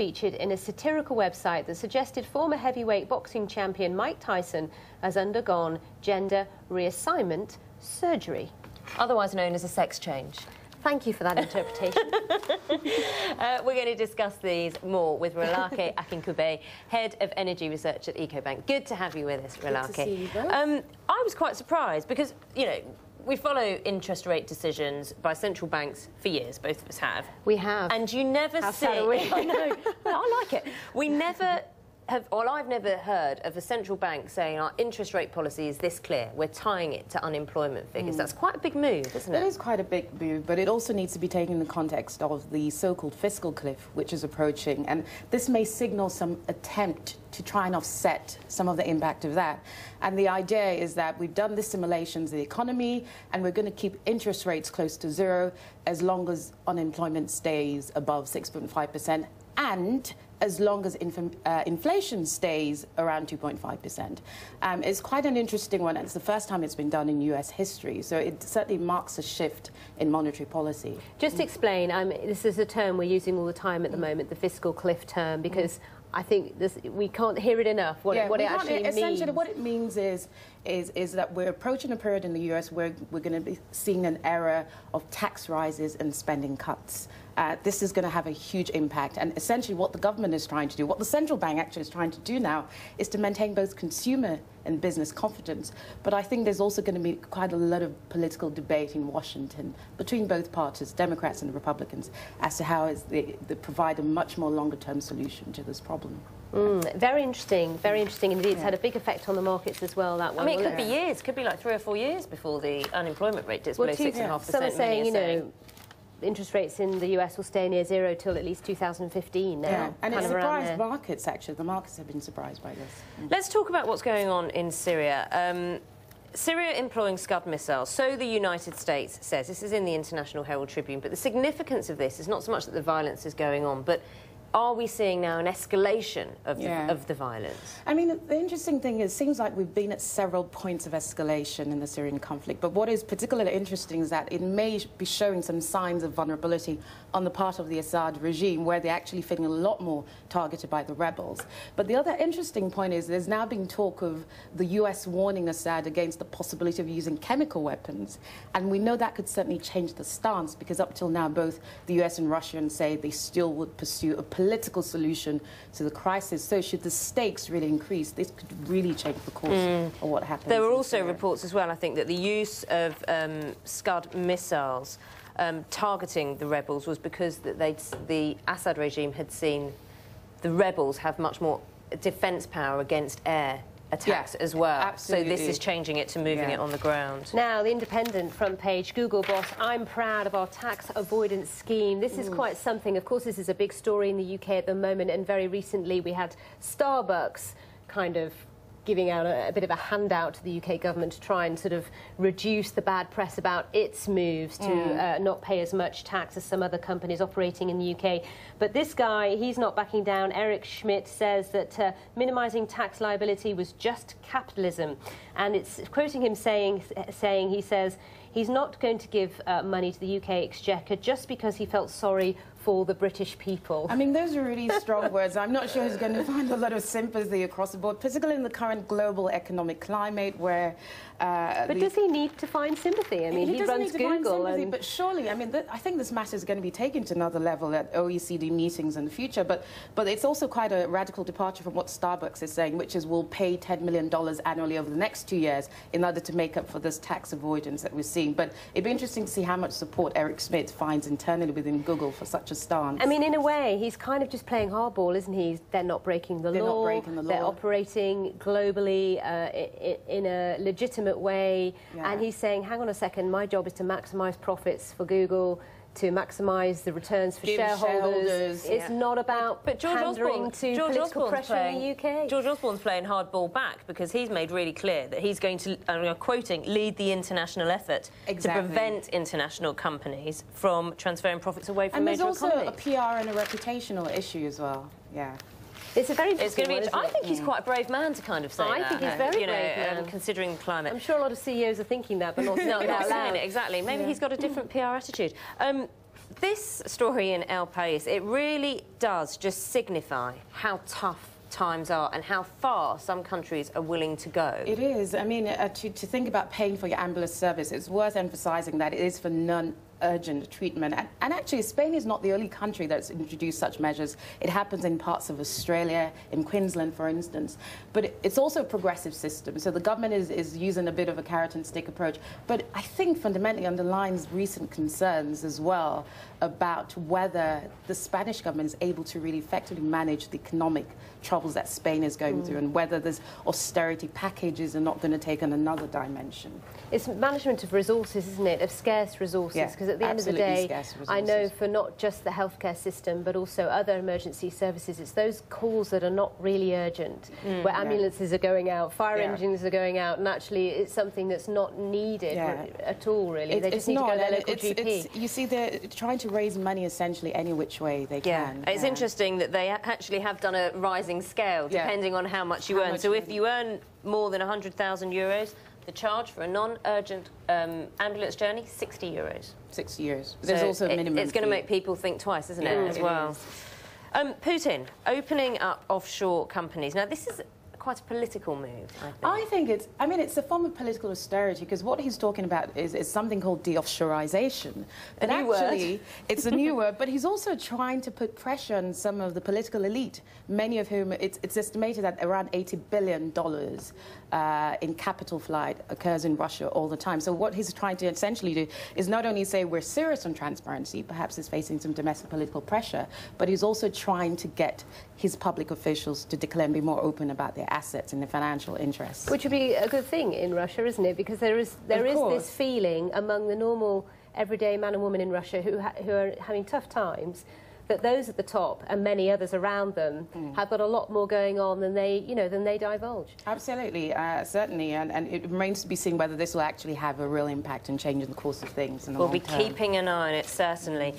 featured in a satirical website that suggested former heavyweight boxing champion Mike Tyson has undergone gender reassignment surgery. Otherwise known as a sex change. Thank you for that interpretation. We're going to discuss these more with Rolake Akinkugbe, Head of Energy Research at EcoBank. Good to have you with us, Rolake. Good to see you both. I was quite surprised because, you know, we follow interest rate decisions by central banks for years, both of us have. We have. And you never see... I know. Well, I like it. We never... I've never heard of a central bank saying our interest rate policy is this clear. We're tying it to unemployment figures. That's quite a big move, isn't it? It is quite a big move, but it also needs to be taken in the context of the so-called fiscal cliff, which is approaching. And this may signal some attempt to try and offset some of the impact of that. And the idea is that we've done the simulations of the economy, and we're going to keep interest rates close to zero as long as unemployment stays above 6.5%. And as long as inflation stays around 2.5%. It's quite an interesting one. It's the first time it's been done in US history, so it certainly marks a shift in monetary policy. Just to explain, this is a term we're using all the time at the moment, the fiscal cliff term, because I think we can't hear it enough, what it actually means. Essentially, what it means is that we're approaching a period in the US where we're going to be seeing an era of tax rises and spending cuts. This is going to have a huge impact, and essentially what the government is trying to do, what the central bank actually is trying to do now, is to maintain both consumer and business confidence. But I think there's also going to be quite a lot of political debate in Washington between both parties, Democrats and Republicans, as to how they provide a much more longer-term solution to this problem. Very interesting indeed. It's had a big effect on the markets as well, that one. I mean, it could be years, it could be like 3 or 4 years before the unemployment rate dips below 6.5%. Some are saying, you know, interest rates in the US will stay near zero till at least 2015 now. Yeah, and it surprised markets, actually. The markets have been surprised by this. Let's talk about what's going on in Syria. Syria employing Scud missiles, so the United States says. This is in the International Herald Tribune, but the significance of this is not so much that the violence is going on, but are we seeing now an escalation of the violence? I mean, the interesting thing is, it seems like we've been at several points of escalation in the Syrian conflict, but what is particularly interesting is that it may be showing some signs of vulnerability on the part of the Assad regime, where they're actually feeling a lot more targeted by the rebels. But the other interesting point is there's now been talk of the US warning Assad against the possibility of using chemical weapons, and we know that could certainly change the stance, because up till now both the US and Russia say they still would pursue a political solution to the crisis. So should the stakes really increase, this could really change the course of what happens. There were also reports as well, I think, that the use of Scud missiles targeting the rebels was because the Assad regime had seen the rebels have much more defence power against air attacks as well. Absolutely. So this is changing it to moving it on the ground. Now, the Independent front page, Google boss, I'm proud of our tax avoidance scheme. This is quite something. Of course, this is a big story in the UK at the moment, and very recently we had Starbucks kind of giving out a bit of a handout to the UK government to try and sort of reduce the bad press about its moves to not pay as much tax as some other companies operating in the UK. But this guy, he's not backing down. Eric Schmidt says that minimising tax liability was just capitalism. And it's quoting him saying he says he's not going to give money to the UK Exchequer just because he felt sorry for the British people. I mean, those are really strong words. I'm not sure he's going to find a lot of sympathy across the board, particularly in the current global economic climate where... but does he need to find sympathy? I mean, he runs Google. But surely, I mean, I think this matter is going to be taken to another level at OECD meetings in the future, but it's also quite a radical departure from what Starbucks is saying, which is we'll pay $10 million annually over the next 2 years in order to make up for this tax avoidance that we're seeing. But it'd be interesting to see how much support Eric Schmidt finds internally within Google for such a stance. I mean, in a way, he's kind of just playing hardball, isn't he? They're not breaking the law. They're not breaking the law. They're operating globally in a legitimate way. And he's saying, hang on a second, my job is to maximise profits for Google, to maximise the returns for shareholders. It's not about pandering to political pressure in the UK. George Osborne's playing hardball back because he's made really clear that he's going to, I'm quoting, lead the international effort to prevent international companies from transferring profits away from major economies. And there's also a PR and a reputational issue as well. It's a very interesting one, I think he's quite a brave man to kind of say that. I think he's very brave man. Considering the climate. I'm sure a lot of CEOs are thinking that, but not saying it out loud. Exactly. Maybe he's got a different PR attitude. This story in El País, it really does just signify how tough times are and how far some countries are willing to go. It is. I mean, to think about paying for your ambulance service, it's worth emphasising that it is for non-urgent treatment. And actually, Spain is not the only country that's introduced such measures. It happens in parts of Australia, in Queensland, for instance. But it's also a progressive system. So the government is using a bit of a carrot and stick approach. But I think fundamentally underlines recent concerns as well about whether the Spanish government is able to really effectively manage the economic troubles that Spain is going through, and whether these austerity packages are not going to take on another dimension. It's management of resources, isn't it, of scarce resources, because at the end of the day, I know for not just the healthcare system, but also other emergency services, it's those calls that are not really urgent, where ambulances are going out, fire engines are going out, and actually it's something that's not needed at all, really. They just need to go to their local GP. You see, they're trying to raise money essentially any which way they can. It's interesting that they actually have done a rising scale depending on how much you earn. So if you earn more than 100,000 euros, the charge for a non-urgent ambulance journey, 60 euros. 60 euros. There's also a minimum It's going to make people think twice, isn't it, as well? Putin opening up offshore companies. Now, this is quite a political move, I think. It's a form of political austerity, because what he's talking about is something called de-offshorization. But actually, it's a new word, but he's also trying to put pressure on some of the political elite, many of whom, it's estimated that around $80 billion in capital flight occurs in Russia all the time. So what he's trying to essentially do is not only say we're serious on transparency, perhaps he's facing some domestic political pressure, but he's also trying to get his public officials to declare and be more open about their assets and their financial interests. Which would be a good thing in Russia, isn't it? Because there is this feeling among the normal, everyday man and woman in Russia who are having tough times, that those at the top and many others around them have got a lot more going on than they divulge. Absolutely, certainly, and it remains to be seen whether this will actually have a real impact and change in the course of things in the long term. We'll be keeping an eye on it, certainly.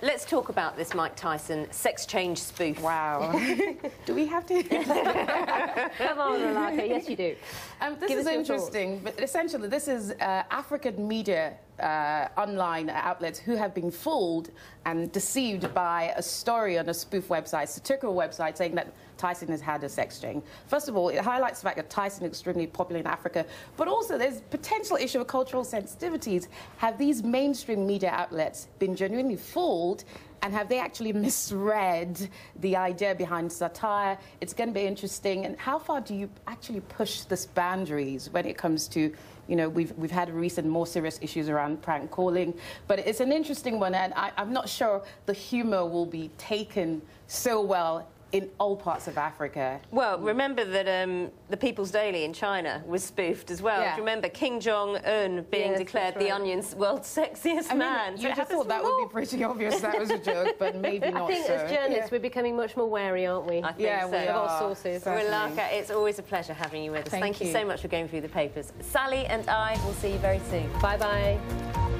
Let's talk about this Mike Tyson sex change spoof. Wow. Do we have to? Come on, Rolake. Yes, you do. This is interesting, but essentially this is African media online outlets who have been fooled and deceived by a story on a spoof website, satirical website, saying that Tyson has had a sex change. First of all, it highlights the fact that Tyson is extremely popular in Africa, but also there's potential issue of cultural sensitivities. Have these mainstream media outlets been genuinely fooled, and have they actually misread the idea behind satire? It's going to be interesting. And how far do you actually push this boundaries when it comes to, we've had recent more serious issues around prank calling, but it's an interesting one, and I'm not sure the humor will be taken so well in all parts of Africa. Well, remember that the People's Daily in China was spoofed as well. Do you remember Kim Jong-un being declared the Onion's world's sexiest man? You just thought that would be pretty obvious that was a joke, but maybe not so. I think as journalists we're becoming much more wary, aren't we? I think so. Of our sources. Rolake, it's always a pleasure having you with us. Thank you so much for going through the papers. Sally and I will see you very soon. Bye-bye.